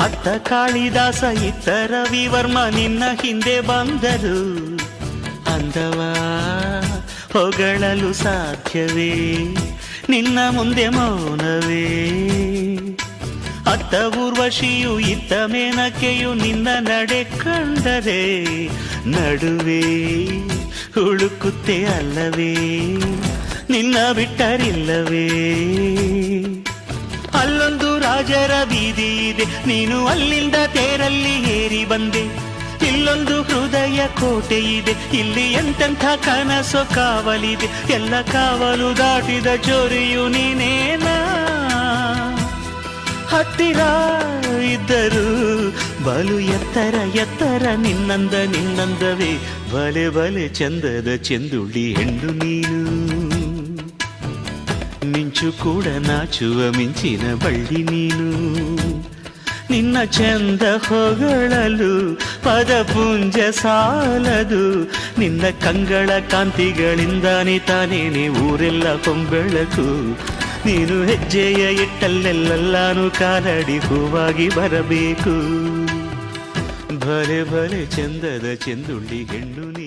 ಅತ್ತ ಕಾಳಿದಾಸ ಇತ್ತ ರವಿವರ್ಮ ನಿನ್ನ ಹಿಂದೆ ಬಂದರು. ಅಂದವ ಹೊಗಳಲು ಸಾಧ್ಯವೇ, ನಿನ್ನ ಮುಂದೆ ಮೌನವೇ. ಅತ್ತ ಊರ್ವಶಿಯು ಇತ್ತ ಮೇನಕೆಯು ನಿನ್ನ ನಡೆ ಕಂಡರೆ ನಡುವೆ ಹುಡುಕುತ್ತೆ ಅಲ್ಲವೇ, ನಿನ್ನ ಬಿಟ್ಟರಿಲ್ಲವೇ. ಅಲ್ಲೊಂದು ರಾಜರ ಬೀದಿ ಇದೆ, ನೀನು ಅಲ್ಲಿಂದ ತೇರಲ್ಲಿ ಏರಿ ಬಂದೆ. ಇಲ್ಲೊಂದು ಹೃದಯ ಕೋಟೆ ಇದೆ, ಇಲ್ಲಿ ಎಂತೆಂಥ ಕನಸು ಕಾವಲಿದೆ. ಎಲ್ಲ ಕಾವಲು ದಾಟಿದ ಚೋರಿಯು ನೀನೇನಾ. ಹತ್ತಿರ ಇದ್ದರು ಬಲು ಎತ್ತರ ಎತ್ತರ ನಿನ್ನಂದವೇ. ಬಲೆ ಬಲೆ ಚಂದದ ಚೆಂದುಳ್ಳಿ ಹೆಣ್ಣು ನೀನು, ಮಿಂಚು ಕೂಡ ನಾಚುವ ಮಿಂಚಿನ ಬಳ್ಳಿ ನೀನು. ನಿನ್ನ ಚಂದ ಹೊಗಳಲು ಪದಪುಂಜ ಸಾಲದು, ನಿನ್ನ ಕಂಗಳ ಕಾಂತಿಗಳಿಂದಾನೆ ತಾನೇನೆ ಊರೆಲ್ಲ ಹೊಂಬೆಳಕು. ನೀನು ಹೆಜ್ಜೆಯ ಇಟ್ಟಲ್ಲೆಲ್ಲಾನು ಕಾಲಡಿ ಹೂವಾಗಿ ಬರಬೇಕು. ಭಲೆ ಭಲೆ ಚಂದದ ಚೆಂದುಳ್ಳಿ ಹೆಣ್ಣು.